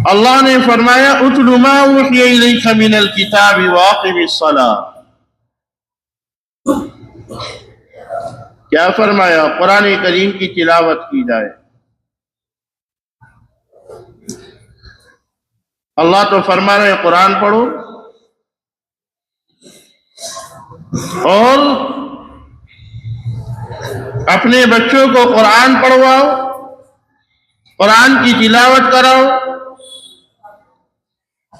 اللہ نے فرمایا اتل ما اوحی الیک من الکتاب واقم الصلاۃ. کیا فرمایا؟ قرآن کریم کی تلاوت کی جائے. اللہ تو فرما رہے قرآن پڑھو اور اپنے بچوں کو قرآن پڑھواؤ، قرآن کی تلاوت کراؤ.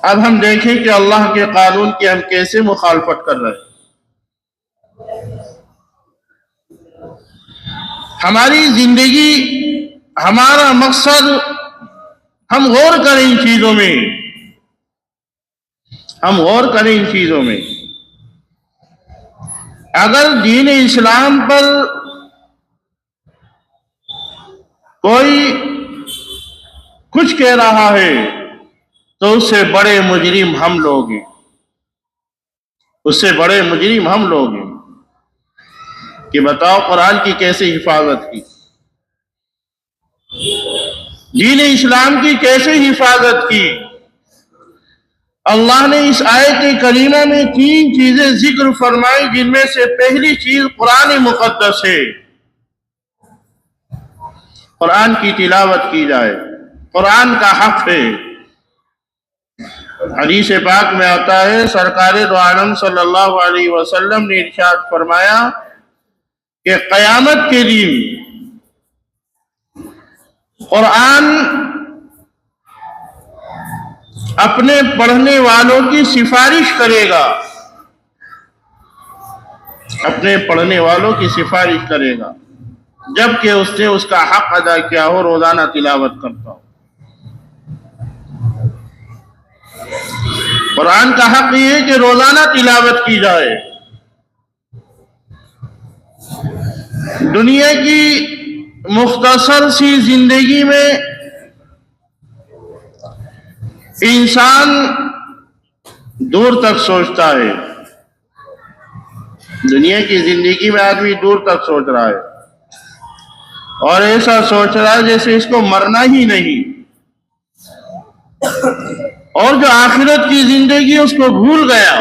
اب ہم دیکھیں کہ اللہ کے قانون کی ہم کیسے مخالفت کر رہے ہیں. ہماری زندگی، ہمارا مقصد، ہم غور کریں ان چیزوں میں، ہم غور کریں ان چیزوں میں. اگر دین اسلام پر کوئی کچھ کہہ رہا ہے تو اس سے بڑے مجرم ہم لوگ ہیں، اس سے بڑے مجرم ہم لوگ ہیں. کہ بتاؤ قرآن کی کیسے حفاظت کی، دین اسلام کی کیسے حفاظت کی. اللہ نے اس آیت کریمہ میں 3 چیزیں ذکر فرمائی، جن میں سے پہلی چیز قرآن مقدس ہے. قرآن کی تلاوت کی جائے، قرآن کا حق ہے. حدیث پاک میں آتا ہے سرکار دو عالم صلی اللہ علیہ وسلم نے ارشاد فرمایا کہ قیامت کے دن قرآن اپنے پڑھنے والوں کی سفارش کرے گا، اپنے پڑھنے والوں کی سفارش کرے گا جبکہ اس نے اس کا حق ادا کیا ہو، روزانہ تلاوت کرتا ہو. قرآن کا حق یہ ہے کہ روزانہ تلاوت کی جائے. دنیا کی مختصر سی زندگی میں انسان دور تک سوچتا ہے، دنیا کی زندگی میں آدمی دور تک سوچ رہا ہے اور ایسا سوچ رہا ہے جیسے اس کو مرنا ہی نہیں، اور جو آخرت کی زندگی اس کو بھول گیا.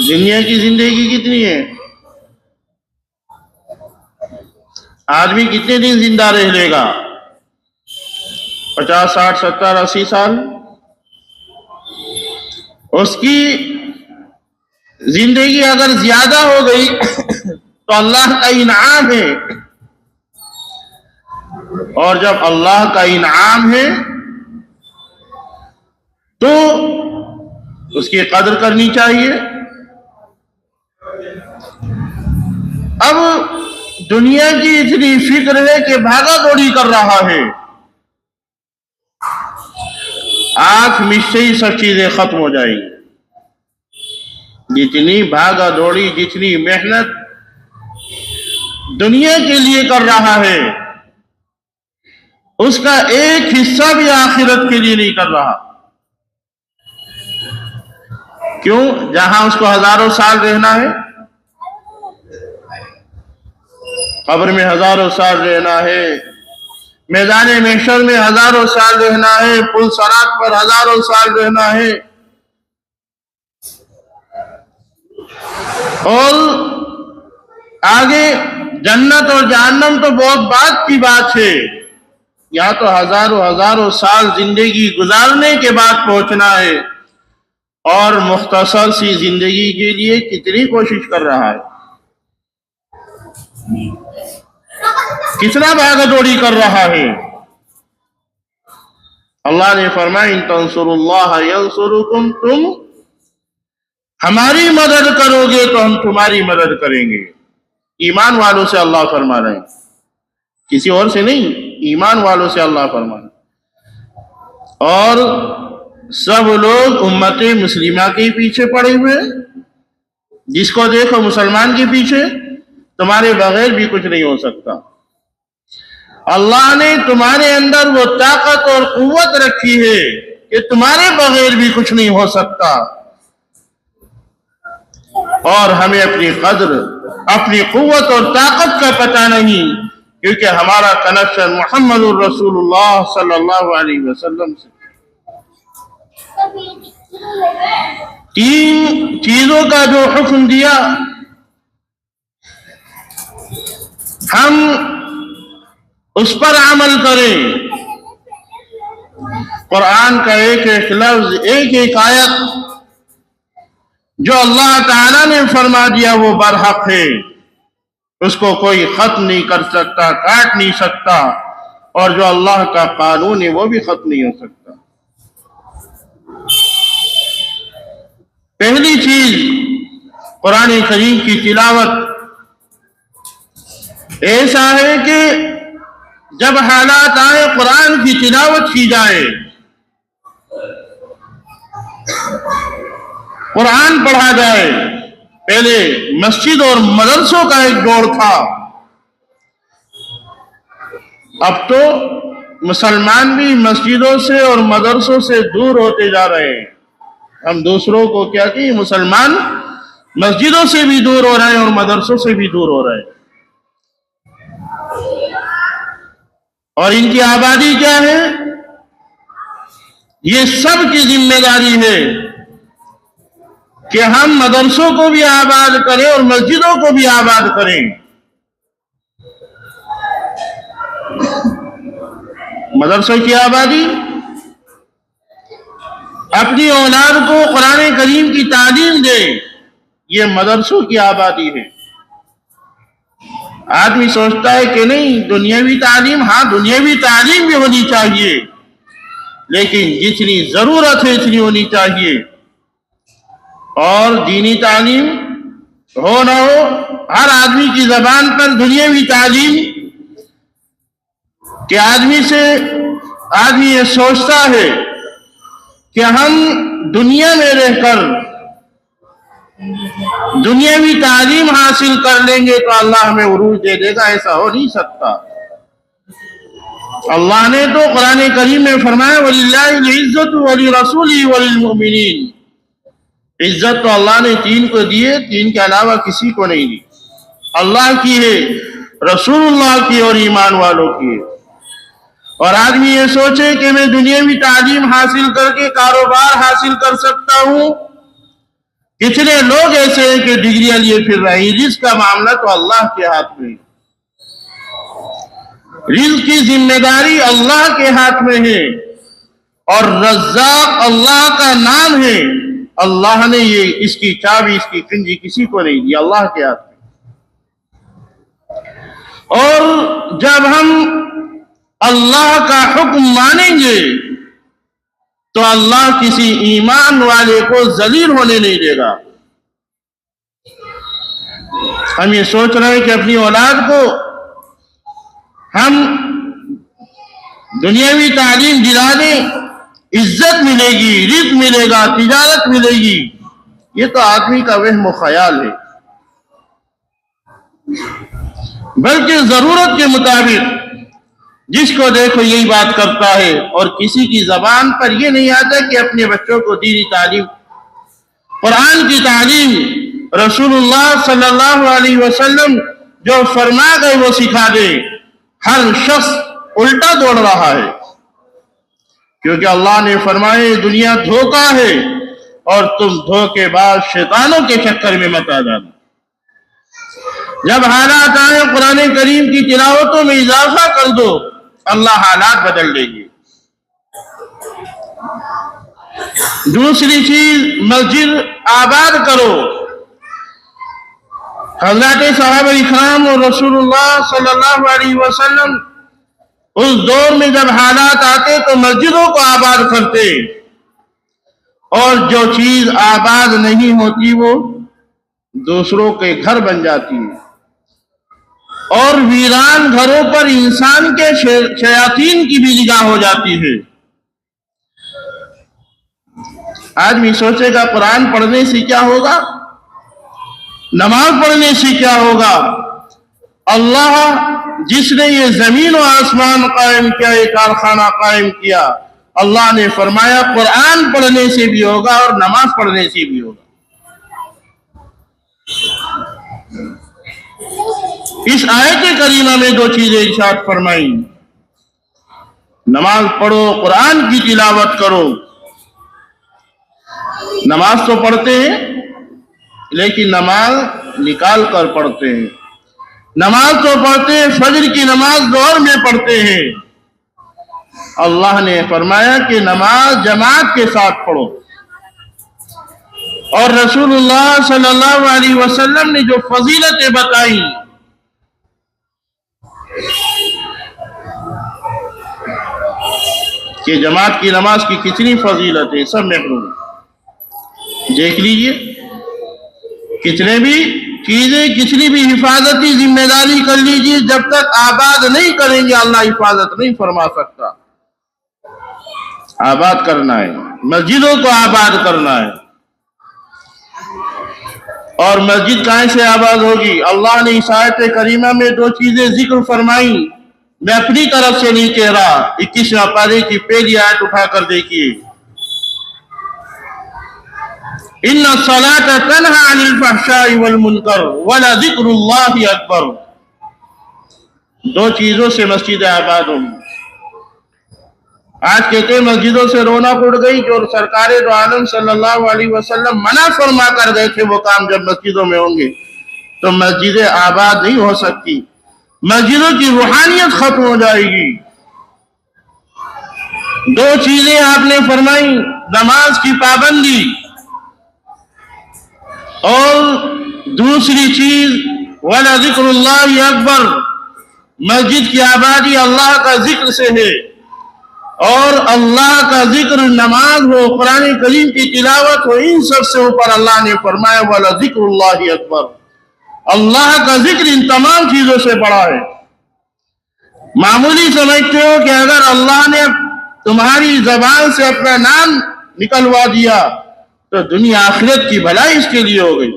دنیا کی زندگی کتنی ہے؟ آدمی کتنے دن زندہ رہ لے گا؟ 50 60 70 80 سال. اس کی زندگی اگر زیادہ ہو گئی تو اللہ کا انعام ہے، اور جب اللہ کا انعام ہے تو اس کی قدر کرنی چاہیے. اب دنیا کی اتنی فکر ہے کہ بھاگا دوڑی کر رہا ہے، آنکھ مچ سے ہی سب چیزیں ختم ہو جائیں گی. جتنی بھاگا دوڑی، جتنی محنت دنیا کے لیے کر رہا ہے، اس کا ایک حصہ بھی آخرت کے لیے نہیں کر رہا. کیوں؟ جہاں اس کو ہزاروں سال رہنا ہے، قبر میں ہزاروں سال رہنا ہے، میدان محشر میں ہزاروں سال رہنا ہے، پل صراط پر ہزاروں سال رہنا ہے، اور آگے جنت اور جہنم تو بہت بعد کی بات ہے. یہاں تو ہزاروں سال زندگی گزارنے کے بعد پہنچنا ہے، اور مختصر سی زندگی کے لیے کتنی کوشش کر رہا ہے، کتنا بھاگا دوڑی کر رہا ہے. اللہ نے فرمایا ان تنصروا اللہ ینصرکم، تم ہماری مدد کرو گے تو ہم تمہاری مدد کریں گے. ایمان والوں سے اللہ فرما رہے ہیں، کسی اور سے نہیں، ایمان والوں سے اللہ فرما رہے ہیں. اور سب لوگ امت مسلمہ کے پیچھے پڑے ہوئے، جس کو دیکھو مسلمان کے پیچھے، تمہارے بغیر بھی کچھ نہیں ہو سکتا. اللہ نے تمہارے اندر وہ طاقت اور قوت رکھی ہے کہ تمہارے بغیر بھی کچھ نہیں ہو سکتا. اور ہمیں اپنی قدر، اپنی قوت اور طاقت کا پتہ نہیں، کیونکہ ہمارا کنیکشن محمد الرسول اللہ صلی اللہ علیہ وسلم سے۔ تین چیزوں کا جو حکم دیا ہم اس پر عمل کریں۔ قرآن کا ایک ایک لفظ، ایک ایک آیت جو اللہ تعالیٰ نے فرما دیا وہ برحق ہے، اس کو کوئی ختم نہیں کر سکتا، کاٹ نہیں سکتا، اور جو اللہ کا قانون ہے وہ بھی ختم نہیں ہو سکتا۔ پہلی چیز قرآن کریم کی تلاوت۔ ایسا ہے کہ جب حالات آئے قرآن کی تلاوت کی جائے، قرآن پڑھا جائے۔ پہلے مسجد اور مدرسوں کا ایک دور تھا، اب تو مسلمان بھی مسجدوں سے اور مدرسوں سے دور ہوتے جا رہے ہیں۔ ہم دوسروں کو کیا کہ مسلمان مسجدوں سے بھی دور ہو رہے ہیں اور مدرسوں سے بھی دور ہو رہے ہیں، اور ان کی آبادی کیا ہے؟ یہ سب کی ذمہ داری ہے کہ ہم مدرسوں کو بھی آباد کریں اور مسجدوں کو بھی آباد کریں۔ مدرسوں کی آبادی، اپنی اولاد کو قرآن کریم کی تعلیم دے، یہ مدرسوں کی آبادی ہے۔ آدمی سوچتا ہے کہ نہیں دنیاوی تعلیم، ہاں دنیاوی تعلیم بھی ہونی چاہیے، لیکن جتنی ضرورت ہے اتنی ہونی چاہیے، اور دینی تعلیم ہو نہ ہو ہر آدمی کی زبان پر دنیاوی تعلیم کہ آدمی یہ سوچتا ہے کہ ہم دنیا میں رہ کر دنیاوی تعلیم حاصل کر لیں گے تو اللہ ہمیں عروج دے دے گا، ایسا ہو نہیں سکتا۔ اللہ نے تو قرآن کریم میں فرمایا وَلِلَّهِ الْعِزَّةُ وَلِرَسُولِهِ وَلِلْمُؤْمِنِينَ، عزت تو اللہ نے تین کو دی ہے، تین کے علاوہ کسی کو نہیں دی، اللہ کی ہے، رسول اللہ کی اور ایمان والوں کی ہے۔ اور آدمی یہ سوچے کہ میں دنیاوی تعلیم حاصل کر کے کاروبار حاصل کر سکتا ہوں۔ کتنے لوگ ایسے ہیں کہ ڈگریاں لیے پھر رہے ہیں۔ رزق کا معاملہ تو اللہ کے ہاتھ میں ہے، رزق کی ذمہ داری اللہ کے ہاتھ میں ہے، اور رزاق اللہ کا نام ہے۔ اللہ نے یہ اس کی چابی، اس کی کنجی کسی کو نہیں دی، اللہ کے ہاتھ میں۔ اور جب ہم اللہ کا حکم مانیں گے تو اللہ کسی ایمان والے کو ذلیل ہونے نہیں دے گا۔ ہم یہ سوچ رہے ہیں کہ اپنی اولاد کو ہم دنیاوی تعلیم دلا دیں، عزت ملے گی، رزق ملے گا، تجارت ملے گی، یہ تو آدمی کا وہم و خیال ہے۔ بلکہ ضرورت کے مطابق جس کو دیکھو یہی بات کرتا ہے، اور کسی کی زبان پر یہ نہیں آتا کہ اپنے بچوں کو دینی تعلیم، قرآن کی تعلیم، رسول اللہ صلی اللہ علیہ وسلم جو فرما گئے وہ سکھا دے۔ ہر شخص الٹا دوڑ رہا ہے، کیونکہ اللہ نے فرمائے دنیا دھوکہ ہے اور تم دھوکے باز شیطانوں کے چکر میں مت آ جانا۔ جب حالات آئے قرآن کریم کی تلاوتوں میں اضافہ کر دو، اللہ حالات بدل دے گی۔ دوسری چیز مسجد آباد کرو۔ حضرات صحابہ اکرام اور رسول اللہ صلی اللہ علیہ وسلم اس دور میں جب حالات آتے تو مسجدوں کو آباد کرتے، اور جو چیز آباد نہیں ہوتی وہ دوسروں کے گھر بن جاتی ہے، اور ویران گھروں پر انسان کے شیاطین کی بھی نگاہ ہو جاتی ہے۔ آدمی سوچے گا قرآن پڑھنے سے کیا ہوگا، نماز پڑھنے سے کیا ہوگا؟ اللہ جس نے یہ زمین و آسمان قائم کیا، یہ کارخانہ قائم کیا، اللہ نے فرمایا قرآن پڑھنے سے بھی ہوگا اور نماز پڑھنے سے بھی ہوگا۔ اس آیت کریمہ میں دو چیزیں ارشاد فرمائیں، نماز پڑھو، قرآن کی تلاوت کرو۔ نماز تو پڑھتے ہیں لیکن نماز نکال کر پڑھتے ہیں، نماز تو پڑھتے ہیں، فجر کی نماز ظہر میں پڑھتے ہیں۔ اللہ نے فرمایا کہ نماز جماعت کے ساتھ پڑھو، اور رسول اللہ صلی اللہ علیہ وسلم نے جو فضیلتیں بتائی، کہ جماعت کی نماز کی کتنی فضیلتیں، سب محروم دیکھ لیجئے۔ کتنے بھی چیزیں، کتنی بھی حفاظتی ذمہ داری کر لیجئے، جب تک آباد نہیں کریں گے اللہ حفاظت نہیں فرما سکتا۔ آباد کرنا ہے، مسجدوں کو آباد کرنا ہے، اور مسجد کہاں سے آباد ہوگی؟ اللہ نے اس آیت کریمہ میں دو چیزیں ذکر فرمائیں، میں اپنی طرف سے نہیں کہہ رہا۔ 21واں پارے کی پہلی آیت اٹھا کر دیکھیے، ان الصلاۃ تنہی عن الفحشاء والمنکر ولذکر اللہ اکبر۔ دو چیزوں سے مسجد آباد ہوگی۔ آج کہتے ہیں مسجدوں سے رونق اڑ گئی، جو سرکار دو عالم صلی اللہ علیہ وسلم منع فرما کر گئے تھے وہ کام جب مسجدوں میں ہوں گے تو مسجدیں آباد نہیں ہو سکتی، مسجدوں کی روحانیت ختم ہو جائے گی۔ دو چیزیں آپ نے فرمائی، نماز کی پابندی، اور دوسری چیز وَلَذِكْرُ اللَّهِ اکبر، مسجد کی آبادی اللہ کا ذکر سے ہے، اور اللہ کا ذکر نماز ہو، قرآن کریم کی تلاوت ہو، ان سب سے اوپر اللہ نے فرمایا وَلَذِكْرُ اللَّهِ اکبر۔ اللہ کا ذکر ان تمام چیزوں سے بڑا ہے۔ معمولی سمجھتے ہو کہ اگر اللہ نے تمہاری زبان سے اپنا نام نکلوا دیا تو دنیا آخرت کی بھلائی اس کے لیے ہو گئی۔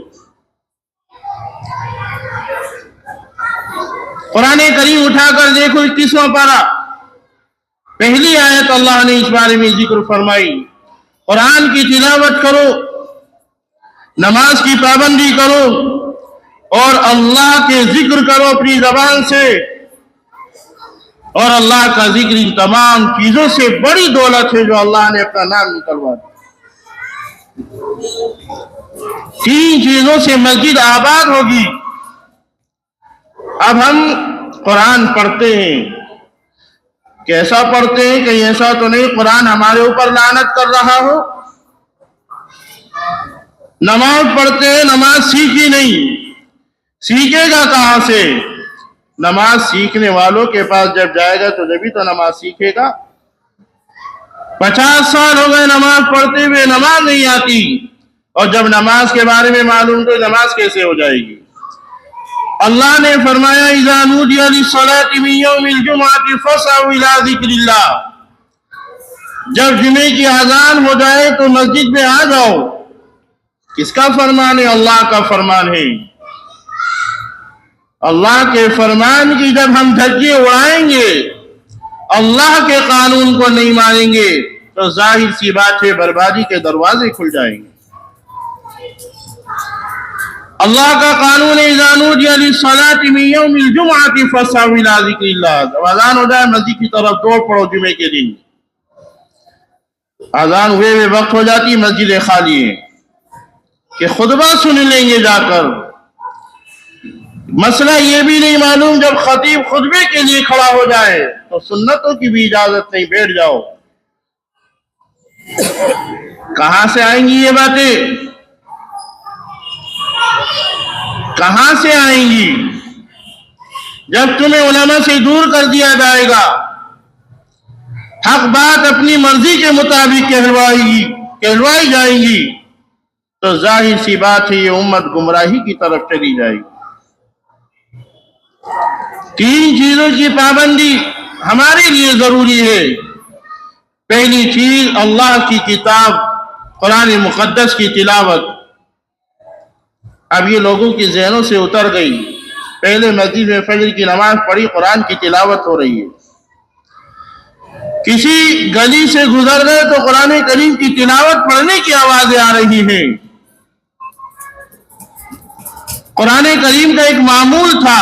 قرآن کریم اٹھا کر دیکھو 21واں پارہ، پہلی آیت اللہ نے اس بارے میں ذکر فرمائی، قرآن کی تلاوت کرو، نماز کی پابندی کرو، اور اللہ کے ذکر کرو اپنی زبان سے، اور اللہ کا ذکر ان تمام چیزوں سے بڑی دولت ہے جو اللہ نے اپنا نام نکلوا دیا۔ تین چیزوں سے مسجد آباد ہوگی۔ اب ہم قرآن پڑھتے ہیں، کیسا پڑھتے ہیں؟ کہیں ایسا تو نہیں قرآن ہمارے اوپر لعنت کر رہا ہو؟ نماز پڑھتے ہیں، نماز سیکھی نہیں، سیکھے گا کہاں سے؟ نماز سیکھنے والوں کے پاس جب جائے گا تو جبھی تو نماز سیکھے گا۔ 50 سال ہو گئے نماز پڑھتے ہوئے، نماز نہیں آتی، اور جب نماز کے بارے میں معلوم تو نماز کیسے ہو جائے گی؟ اللہ نے فرمایا اذا نودی للصلاۃ من یوم الجمعۃ فاسعوا الی ذکر اللہ، جب جمعے کی اذان ہو جائے تو مسجد میں آ جاؤ۔ کس کا فرمان ہے؟ اللہ کا فرمان ہے۔ اللہ کے فرمان کی جب ہم دھجے اڑائیں گے، اللہ کے قانون کو نہیں مانیں گے تو ظاہر سی بات ہے بربادی کے دروازے کھل جائیں گے۔ اللہ کا قانون اذا نودی للصلاۃ من یوم الجمعۃ فاسعوا الی ذکر اللہ، جب اذان ہو جائے مسجد کی طرف دوڑ پڑو۔ جمعے کے دن اذان ہوئے وقت ہو جاتی، مسجدیں خالی ہیں کہ خطبہ سن لیں گے جا کر۔ مسئلہ یہ بھی نہیں معلوم جب خطیب خطبے کے لیے کھڑا ہو جائے تو سنتوں کی بھی اجازت نہیں، بیٹھ جاؤ۔ کہاں سے آئیں گی یہ باتیں؟ کہاں سے آئیں گی؟ جب تمہیں علماء سے دور کر دیا جائے گا، حق بات اپنی مرضی کے مطابق کہلوائی جائیں گی تو ظاہر سی بات ہے یہ امت گمراہی کی طرف چلی جائے گی۔ تین چیزوں کی پابندی ہمارے لیے ضروری ہے۔ پہلی چیز اللہ کی کتاب قرآن مقدس کی تلاوت۔ اب یہ لوگوں کی ذہنوں سے اتر گئی۔ پہلے مسجد میں فجر کی نماز پڑھی، قرآن کی تلاوت ہو رہی ہے۔ کسی گلی سے گزر گئے تو قرآن کریم کی تلاوت پڑھنے کی آوازیں آ رہی ہیں۔ قرآن کریم کا ایک معمول تھا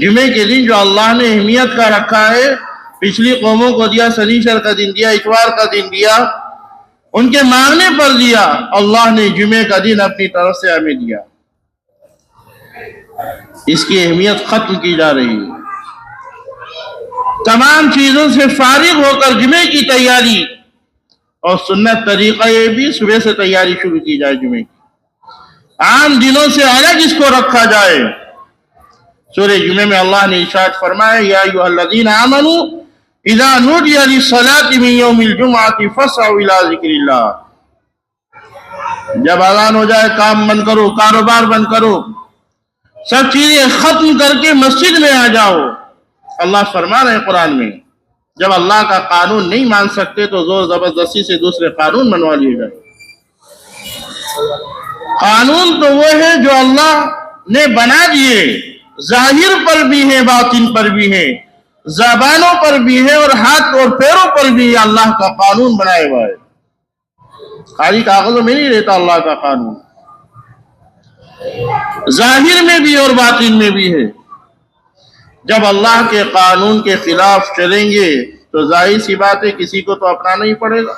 جمعے کے دن جو اللہ نے اہمیت کا رکھا ہے، پچھلی قوموں کو دیا، سنیچر کا دن دیا، اتوار کا دن دیا، ان کے مانگنے پر دیا، اللہ نے جمعے کا دن اپنی طرف سے ہمیں دیا۔ اس کی اہمیت ختم کی جا رہی ہے۔ تمام چیزوں سے فارغ ہو کر جمعے کی تیاری، اور سنت طریقہ یہ بھی صبح سے تیاری شروع کی جائے جمعے کی، عام دنوں سے الگ اس کو رکھا جائے۔ سورہ جمعے میں اللہ نے ارشاد فرمایا، یا ایھا الذین آمنوا اذا نودی للصلاۃ من یوم الجمعۃ فاسعوا الی ذکر اللہ۔ جب اذان ہو جائے کام بند کرو، کاروبار بند کرو، سب چیزیں ختم کر کے مسجد میں آ جاؤ۔ اللہ فرما رہے ہیں قرآن میں، جب اللہ کا قانون نہیں مان سکتے تو زور زبردستی سے دوسرے قانون بنوا لیے گئے۔ قانون تو وہ ہے جو اللہ نے بنا دیے، ظاہر پر بھی ہے، باطن پر بھی ہے، زبانوں پر بھی ہے اور ہاتھ اور پیروں پر بھی اللہ کا قانون بنایا ہوا ہے۔ خالی کاغذوں میں نہیں رہتا اللہ کا قانون، ظاہر میں بھی اور باطن میں بھی ہے۔ جب اللہ کے قانون کے خلاف چلیں گے تو ظاہر سی بات ہے کسی کو تو اپنانا ہی پڑے گا۔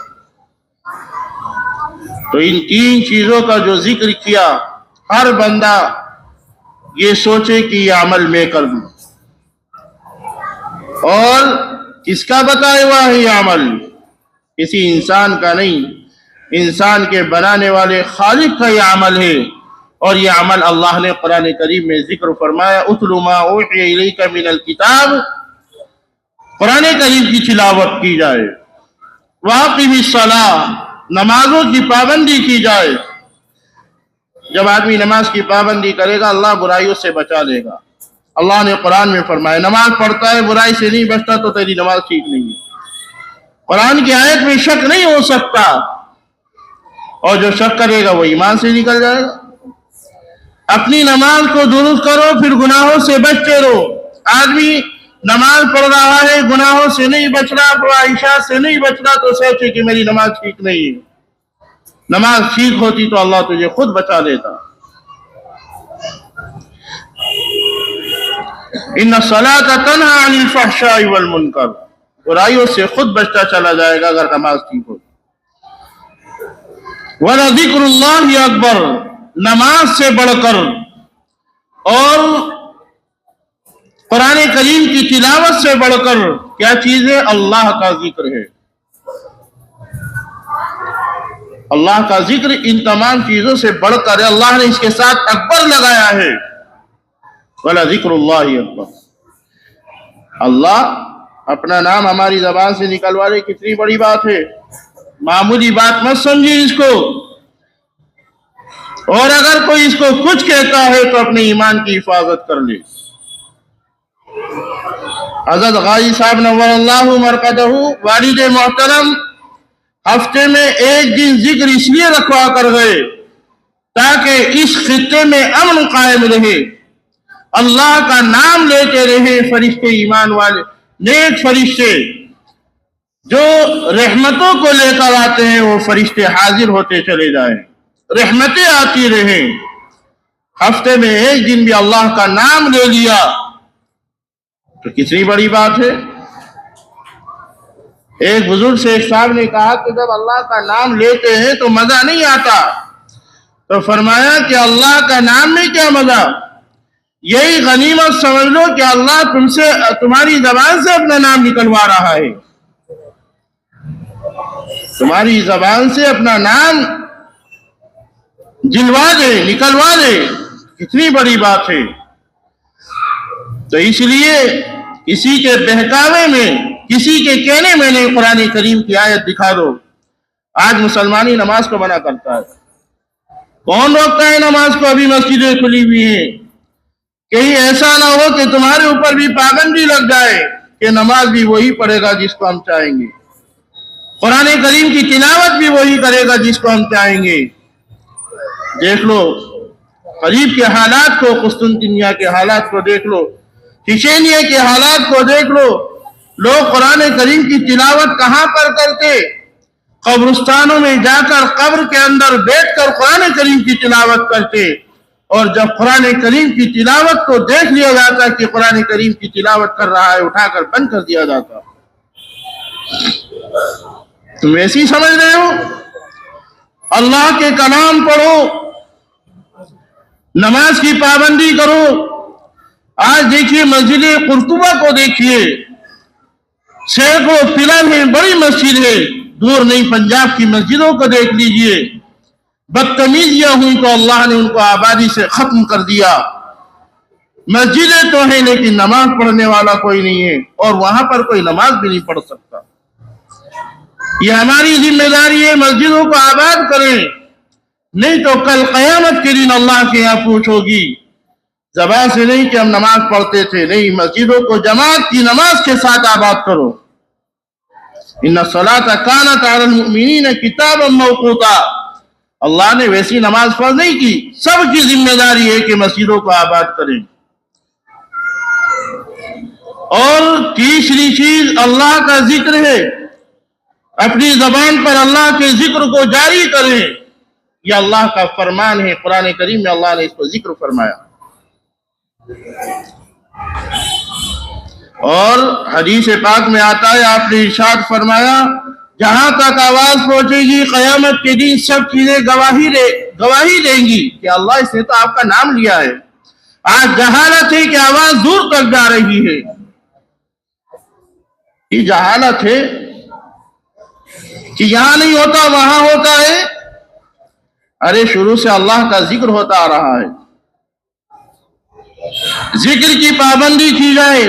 تو ان تین چیزوں کا جو ذکر کیا، ہر بندہ یہ سوچے کہ یہ عمل میں کر دوں، اور کس کا بتایا ہوا ہے یہ عمل؟ کسی انسان کا نہیں، انسان کے بنانے والے خالق کا یہ عمل ہے، اور یہ عمل اللہ نے قرآن کریم میں ذکر فرمایا، اتل ما اوحی الیک من الکتاب، قرآن کریم کی تلاوت کی جائے، واقم الصلاۃ، نمازوں کی پابندی کی جائے۔ جب آدمی نماز کی پابندی کرے گا اللہ برائیوں سے بچا لے گا۔ اللہ نے قرآن میں فرمایا، نماز پڑھتا ہے برائی سے نہیں بچتا تو تیری نماز ٹھیک نہیں ہے۔ قرآن کی آیت میں شک نہیں ہو سکتا، اور جو شک کرے گا وہ ایمان سے نکل جائے گا۔ اپنی نماز کو درست کرو، پھر گناہوں سے بچتے رہو۔ آدمی نماز پڑھ رہا ہے، گناہوں سے نہیں بچ رہا، فواحشات سے نہیں بچ رہا، تو سوچے کہ میری نماز ٹھیک نہیں ہے۔ نماز ٹھیک ہوتی تو اللہ تجھے خود بچا لیتا۔ ان الصلاۃ تنہی عن الفحشاء والمنکر، برائیوں سے خود بچتا چلا جائے گا اگر نماز ٹھیک ہو۔ وَلَذِكْرُ اللَّهِ اکبر، نماز سے بڑھ کر اور قرآن کریم کی تلاوت سے بڑھ کر کیا چیز ہے؟ اللہ کا ذکر ہے۔ اللہ کا ذکر ان تمام چیزوں سے بڑھ کر ہے، اللہ نے اس کے ساتھ اکبر لگایا ہے۔ وَلَذِكْرُ اللَّهِ اکبر، اللہ اپنا نام ہماری زبان سے نکلوا لے، کتنی بڑی بات ہے۔ معمولی بات مت سمجھیں اس کو، اور اگر کوئی اس کو کچھ کہتا ہے تو اپنے ایمان کی حفاظت کر لے۔ حضرت غازی صاحب نور اللہ مرقدہ، والد محترم، ہفتے میں ایک دن ذکر اس لیے رکھوا کر گئے تاکہ اس خطے میں امن قائم رہے، اللہ کا نام لیتے رہے فرشتے، ایمان والے نیک فرشتے جو رحمتوں کو لے کر آتے ہیں، وہ فرشتے حاضر ہوتے چلے جائیں، رحمتیں آتی رہیں۔ ہفتے میں ایک دن بھی اللہ کا نام لے لیا تو کتنی بڑی بات ہے۔ ایک بزرگ سے ایک صاحب نے کہا کہ جب اللہ کا نام لیتے ہیں تو مزہ نہیں آتا، تو فرمایا کہ اللہ کا نام میں کیا مزہ، یہی غنیمت سمجھ لو کہ اللہ تم سے، تمہاری زبان سے اپنا نام نکلوا رہا ہے، تمہاری زبان سے اپنا نام دلوا دے، نکلوا دے، کتنی بڑی بات ہے۔ تو اس لیے کسی کے بہکاوے میں، کسی کے کہنے میں نہیں، قرآن کریم کی آیت دکھا دو۔ آج مسلمانی نماز کو منع کرتا ہے، کون روکتا ہے نماز کو؟ ابھی مسجدیں کھلی ہوئی ہیں، کہیں ایسا نہ ہو کہ تمہارے اوپر بھی پابندی لگ جائے کہ نماز بھی وہی پڑھے گا جس کو ہم چاہیں گے، قرآن کریم کی تلاوت بھی وہی کرے گا جس کو ہم چاہیں گے۔ دیکھ لو قریب کے حالات کو، قسطنطنیہ کے حالات کو دیکھ لو، چچینیہ کے حالات کو دیکھ لو، لوگ قرآن کریم کی تلاوت کہاں پر کرتے؟ قبرستانوں میں جا کر قبر کے اندر بیٹھ کر قرآن کریم کی تلاوت کرتے، اور جب قرآن کریم کی تلاوت کو دیکھ لیا جاتا کہ قرآن کریم کی تلاوت کر رہا ہے اٹھا کر بند کر دیا جاتا. تم ایسی سمجھ رہے ہو؟ اللہ کے کلام پڑھو, نماز کی پابندی کرو. آج دیکھیے مسجد قرطبہ کو دیکھیے, سینکڑوں پلر ہیں, بڑی مسجد ہے, دور نہیں پنجاب کی مسجدوں کو دیکھ لیجئے. بدتمیزیاں ہوئی تو اللہ نے ان کو آبادی سے ختم کر دیا. مسجدیں تو ہیں لیکن نماز پڑھنے والا کوئی نہیں ہے, اور وہاں پر کوئی نماز بھی نہیں پڑھ سکتا. یہ ہماری ذمہ داری ہے, مسجدوں کو آباد کریں, نہیں تو کل قیامت کے دن اللہ کے یہاں پوچھو گی. زبان سے نہیں کہ ہم نماز پڑھتے تھے, نہیں, مسجدوں کو جماعت کی نماز کے ساتھ آباد کرو. ان الصلاۃ کانت علی المؤمنین کتابا موقوتا. اللہ نے ویسی نماز فرض نہیں کی, سب کی ذمہ داری ہے کہ مسجدوں کو آباد کریں. اور تیسری چیز اللہ کا ذکر ہے, اپنی زبان پر اللہ کے ذکر کو جاری کریں. یہ اللہ کا فرمان ہے, قرآن کریم میں اللہ نے اس کو ذکر فرمایا. اور حدیث پاک میں آتا ہے, آپ نے ارشاد فرمایا, جہاں تک آواز پہنچے گی قیامت کے دن سب چیزیں گواہی دیں گی کہ اللہ اس نے تو آپ کا نام لیا ہے. آج جہالت ہے کہ آواز دور تک جا رہی ہے, یہ جہالت ہے کہ یہاں نہیں ہوتا وہاں ہوتا ہے. ارے شروع سے اللہ کا ذکر ہوتا آ رہا ہے, ذکر کی پابندی کی جائے.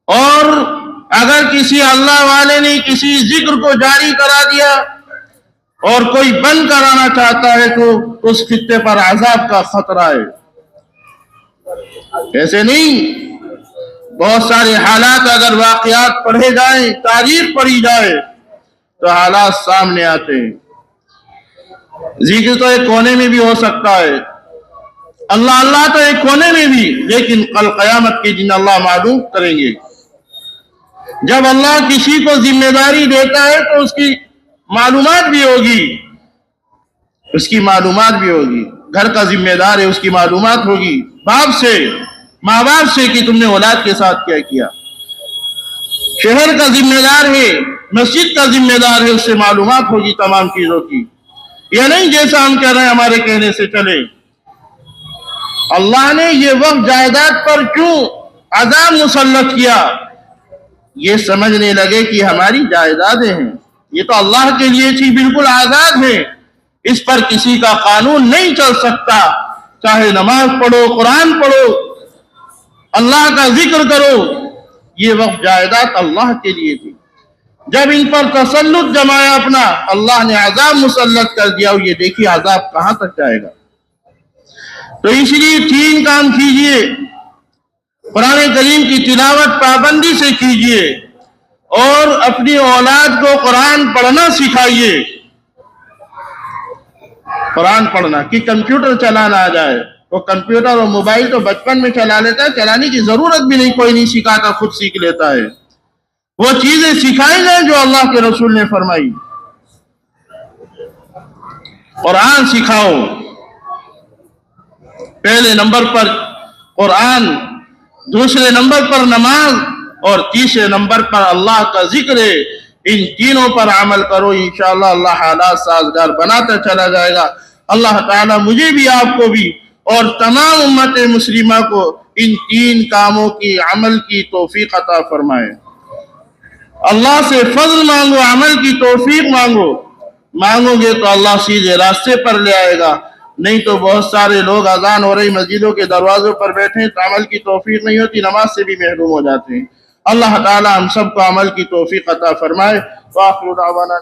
اور اگر کسی اللہ والے نے کسی ذکر کو جاری کرا دیا اور کوئی بند کرانا چاہتا ہے تو اس خطے پر عذاب کا خطرہ ہے. ایسے نہیں, بہت سارے حالات اگر واقعات پڑھے جائیں, تاریخ پڑھی جائے تو حالات سامنے آتے ہیں. ذکر تو ایک کونے میں بھی ہو سکتا ہے, اللہ اللہ تو ایک کونے میں بھی, لیکن کل قیامت کے دن اللہ معلوم کریں گے. جب اللہ کسی کو ذمہ داری دیتا ہے تو اس کی معلومات بھی ہوگی, اس کی معلومات بھی ہوگی. گھر کا ذمہ دار ہے, اس کی معلومات ہوگی, باپ سے, ماں باپ سے کہ تم نے اولاد کے ساتھ کیا کیا. شہر کا ذمہ دار ہے, مسجد کا ذمہ دار ہے, اس سے معلومات ہوگی تمام چیزوں کی. یہ نہیں جیسا ہم کہہ رہے ہیں ہمارے کہنے سے چلے. اللہ نے یہ وقت جائیداد پر کیوں عذاب مسلط کیا؟ یہ سمجھنے لگے کہ ہماری جائیدادیں ہیں, یہ تو اللہ کے لیے تھی, بالکل آزاد ہے, اس پر کسی کا قانون نہیں چل سکتا. چاہے نماز پڑھو, قرآن پڑھو, اللہ کا ذکر کرو, یہ وقت جائیداد اللہ کے لیے تھی. جب ان پر تسلط جمایا اپنا, اللہ نے عذاب مسلط کر دیا. یہ دیکھیے عذاب کہاں تک جائے گا. تو اس لیے 3 کام کیجئے. قرآن کریم کی تلاوت پابندی سے کیجئے, اور اپنی اولاد کو قرآن پڑھنا سکھائیے. قرآن پڑھنا کہ کمپیوٹر چلانا آ جائے, وہ کمپیوٹر اور موبائل تو بچپن میں چلا لیتا ہے, چلانے کی ضرورت بھی نہیں, کوئی نہیں سکھاتا, خود سیکھ لیتا ہے. وہ چیزیں سکھائی جائیں جو اللہ کے رسول نے فرمائی. قرآن سکھاؤ. پہلے نمبر پر قرآن, دوسرے نمبر پر نماز, اور تیسرے نمبر پر اللہ کا ذکر ہے. ان تینوں پر عمل کرو, انشاءاللہ اللہ حالات سازگار بناتا چلا جائے گا. اللہ تعالیٰ مجھے بھی, آپ کو بھی, اور تمام امت مسلمہ کو ان 3 کاموں کی عمل کی توفیق عطا فرمائے. اللہ سے فضل مانگو, عمل کی توفیق مانگو گے تو اللہ سیدھے راستے پر لے آئے گا. نہیں تو بہت سارے لوگ اذان ہو رہی مسجدوں کے دروازوں پر بیٹھے, تو عمل کی توفیق نہیں ہوتی, نماز سے بھی محروم ہو جاتے ہیں. اللہ تعالی ہم سب کو عمل کی توفیق عطا فرمائے. وآخر دعوانا